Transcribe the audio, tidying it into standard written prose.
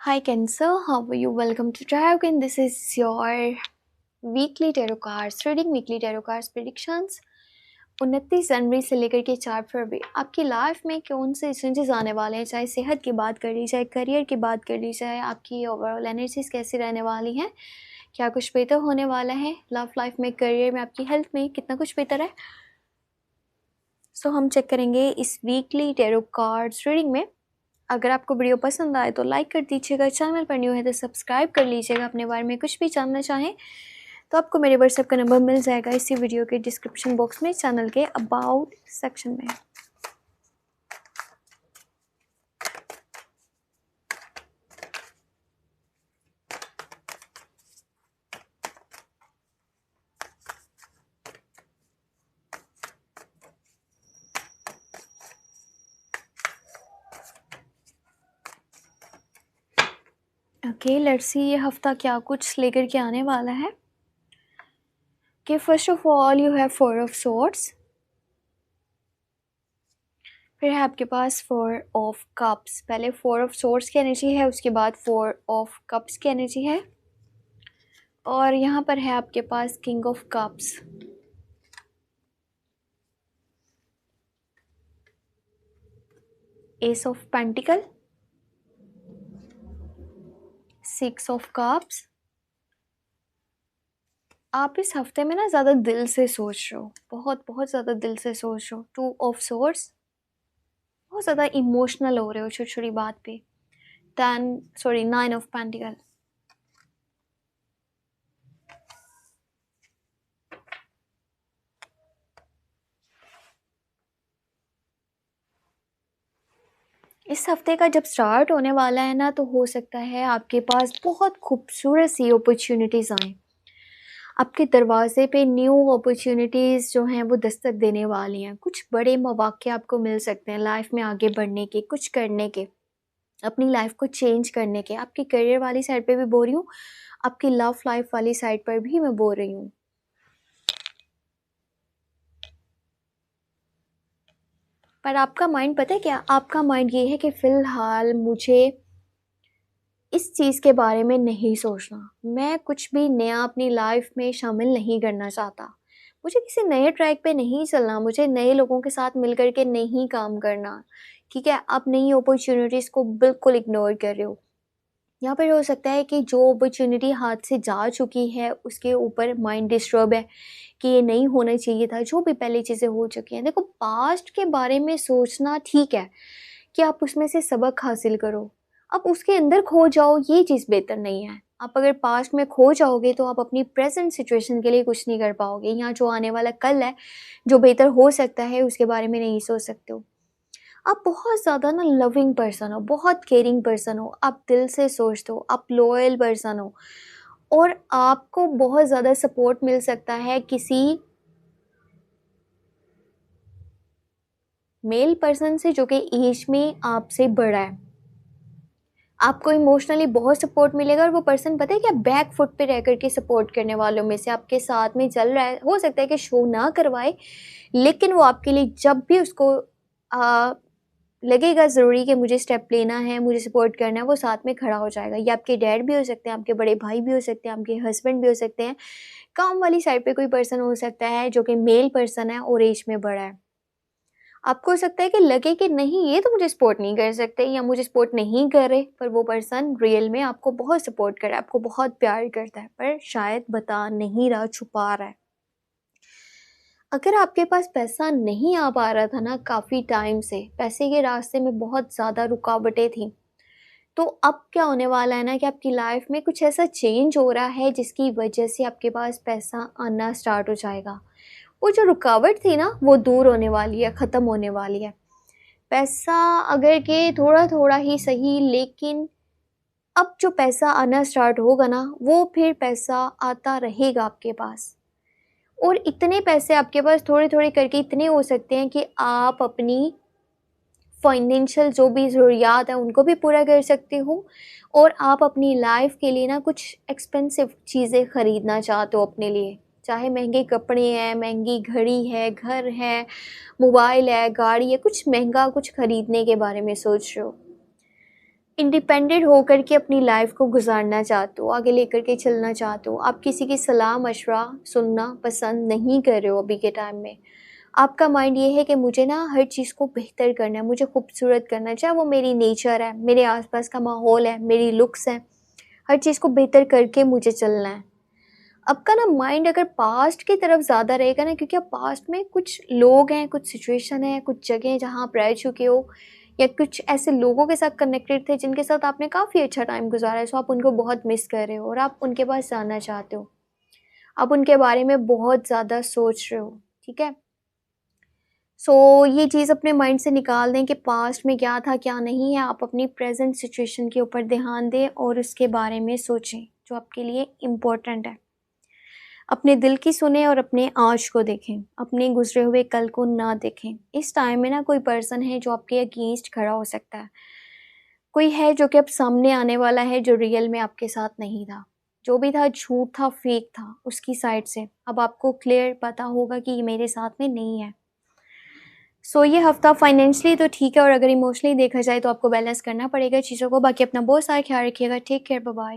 Hi Cancer, how are you? Welcome to Tarot and this is your weekly tarot cards reading, weekly tarot cards predictions 29 जनवरी से लेकर के 4 फरवरी आपकी life में कौन से चेंजेस आने वाले हैं। चाहे सेहत की बात कर ली, चाहे करियर की बात कर ली, चाहे आपकी ओवरऑल एनर्जीज कैसी रहने वाली हैं, क्या कुछ बेहतर होने वाला है लव लाइफ में, करियर में, आपकी हेल्थ में कितना कुछ बेहतर है। सो हम चेक करेंगे इस वीकली टैरो कार्ड्स रीडिंग में। अगर आपको वीडियो पसंद आए तो लाइक कर दीजिएगा, चैनल पर न्यू है तो सब्सक्राइब कर लीजिएगा। अपने बारे में कुछ भी जानना चाहें तो आपको मेरे व्हाट्सएप का नंबर मिल जाएगा इसी वीडियो के डिस्क्रिप्शन बॉक्स में, चैनल के अबाउट सेक्शन में। ओके, लेट्स सी ये हफ्ता क्या कुछ लेकर के आने वाला है। कि first of all you have 4 of swords, फिर है आपके पास 4 ऑफ कप्स। पहले 4 ऑफ सोर्ड्स की एनर्जी है, उसके बाद 4 ऑफ कप्स की एनर्जी है, और यहाँ पर है आपके पास king of cups. Ace of pentacles, 6 of cups. आप इस हफ्ते में ना ज़्यादा दिल से सोच रहे हो, बहुत बहुत ज़्यादा दिल से सोच रहे हो। 2 ऑफ सोर्ड्स, बहुत ज़्यादा इमोशनल हो रहे हो छोटी छोटी बात पे। 9 ऑफ पेंटिकल, इस हफ्ते का जब स्टार्ट होने वाला है ना, तो हो सकता है आपके पास बहुत खूबसूरत सी अपॉर्चुनिटीज़ आएँ। आपके दरवाजे पे न्यू अपॉर्चुनिटीज़ जो हैं वो दस्तक देने वाली हैं। कुछ बड़े मौक़े आपको मिल सकते हैं लाइफ में आगे बढ़ने के, कुछ करने के, अपनी लाइफ को चेंज करने के। आपकी करियर वाली साइड पे भी बोल रही हूँ, आपकी लव लाइफ वाली साइड पर भी मैं बोल रही हूँ। पर आपका माइंड पता है क्या, आपका माइंड ये है कि फ़िलहाल मुझे इस चीज़ के बारे में नहीं सोचना, मैं कुछ भी नया अपनी लाइफ में शामिल नहीं करना चाहता, मुझे किसी नए ट्रैक पे नहीं चलना, मुझे नए लोगों के साथ मिल कर के नहीं काम करना। ठीक है, आप नई अपॉर्चुनिटीज़ को बिल्कुल इग्नोर कर रहे हो। यहाँ पर हो सकता है कि जो अपॉर्चुनिटी हाथ से जा चुकी है उसके ऊपर माइंड डिस्टर्ब है कि ये नहीं होना चाहिए था, जो भी पहले चीज़ें हो चुकी हैं। देखो, पास्ट के बारे में सोचना ठीक है कि आप उसमें से सबक हासिल करो, आप उसके अंदर खो जाओ, ये चीज़ बेहतर नहीं है। आप अगर पास्ट में खो जाओगे तो आप अपनी प्रेजेंट सिचुएशन के लिए कुछ नहीं कर पाओगे। यहाँ जो आने वाला कल है, जो बेहतर हो सकता है, उसके बारे में नहीं सोच सकते हो। आप बहुत ज़्यादा ना लविंग पर्सन हो, बहुत केयरिंग पर्सन हो, आप दिल से सोचते हो, आप लॉयल पर्सन हो, और आपको बहुत ज़्यादा सपोर्ट मिल सकता है किसी मेल पर्सन से जो कि एज में आपसे बड़ा है। आपको इमोशनली बहुत सपोर्ट मिलेगा, और वो पर्सन पता है क्या, बैक फुट पे रह करके सपोर्ट करने वालों में से आपके साथ में चल रहा है। हो सकता है कि शो ना करवाए, लेकिन वो आपके लिए जब भी उसको लगेगा ज़रूरी कि मुझे स्टेप लेना है, मुझे सपोर्ट करना है, वो साथ में खड़ा हो जाएगा। ये आपके डैड भी हो सकते हैं, आपके बड़े भाई भी हो सकते हैं, आपके हस्बैंड भी हो सकते हैं, काम वाली साइड पे कोई पर्सन हो सकता है जो कि मेल पर्सन है और एज में बड़ा है। आपको हो सकता है कि लगे कि नहीं, ये तो मुझे सपोर्ट नहीं कर सकते या मुझे सपोर्ट नहीं कर रहे, पर वो पर्सन रियल में आपको बहुत सपोर्ट कर रहा है, आपको बहुत प्यार करता है, पर शायद बता नहीं रहा, छुपा रहा है। अगर आपके पास पैसा नहीं आ पा रहा था ना काफ़ी टाइम से, पैसे के रास्ते में बहुत ज़्यादा रुकावटें थी, तो अब क्या होने वाला है ना कि आपकी लाइफ में कुछ ऐसा चेंज हो रहा है जिसकी वजह से आपके पास पैसा आना स्टार्ट हो जाएगा। वो जो रुकावट थी ना, वो दूर होने वाली है, ख़त्म होने वाली है। पैसा अगर के थोड़ा थोड़ा ही सही, लेकिन अब जो पैसा आना स्टार्ट होगा ना, वो फिर पैसा आता रहेगा आपके पास। और इतने पैसे आपके पास थोड़े थोड़े करके इतने हो सकते हैं कि आप अपनी फाइनेंशियल जो भी ज़रूरियात है उनको भी पूरा कर सकते हो, और आप अपनी लाइफ के लिए ना कुछ एक्सपेंसिव चीज़ें ख़रीदना चाहते हो अपने लिए। चाहे महंगे कपड़े हैं, महंगी घड़ी है, घर है, मोबाइल है, गाड़ी है, कुछ महंगा कुछ ख़रीदने के बारे में सोच रहे हो। इंडिपेंडेंट होकर के अपनी लाइफ को गुजारना चाहते हो, आगे लेकर के चलना चाहते हो। आप किसी की सलाह मशवरा सुनना पसंद नहीं कर रहे हो अभी के टाइम में। आपका माइंड ये है कि मुझे ना हर चीज़ को बेहतर करना है, मुझे खूबसूरत करना है, चाहे वो मेरी नेचर है, मेरे आसपास का माहौल है, मेरी लुक्स हैं, हर चीज़ को बेहतर करके मुझे चलना है। आपका ना माइंड अगर पास्ट की तरफ ज़्यादा रहेगा ना, क्योंकि आप पास्ट में कुछ लोग हैं, कुछ सिचुएशन है, कुछ जगह हैं जहाँ आप रह चुके हो, या कुछ ऐसे लोगों के साथ कनेक्टेड थे जिनके साथ आपने काफ़ी अच्छा टाइम गुजारा है, सो आप उनको बहुत मिस कर रहे हो और आप उनके पास जाना चाहते हो। आप उनके बारे में बहुत ज़्यादा सोच रहे हो, ठीक है। सो ये चीज़ अपने माइंड से निकाल दें कि पास्ट में क्या था क्या नहीं है। आप अपनी प्रेजेंट सिचुएशन के ऊपर ध्यान दें और उसके बारे में सोचें जो आपके लिए इम्पोर्टेंट है। अपने दिल की सुने और अपने आज को देखें, अपने गुजरे हुए कल को ना देखें। इस टाइम में ना कोई पर्सन है जो आपके अगेंस्ट खड़ा हो सकता है, कोई है जो कि अब सामने आने वाला है जो रियल में आपके साथ नहीं था, जो भी था झूठ था, फेक था उसकी साइड से। अब आपको क्लियर पता होगा कि ये मेरे साथ में नहीं है। सो ये हफ्ता फाइनेंशियली तो ठीक है, और अगर इमोशनली देखा जाए तो आपको बैलेंस करना पड़ेगा चीज़ों को। बाकी अपना बहुत सारा ख्याल रखिएगा। Take care, bye bye.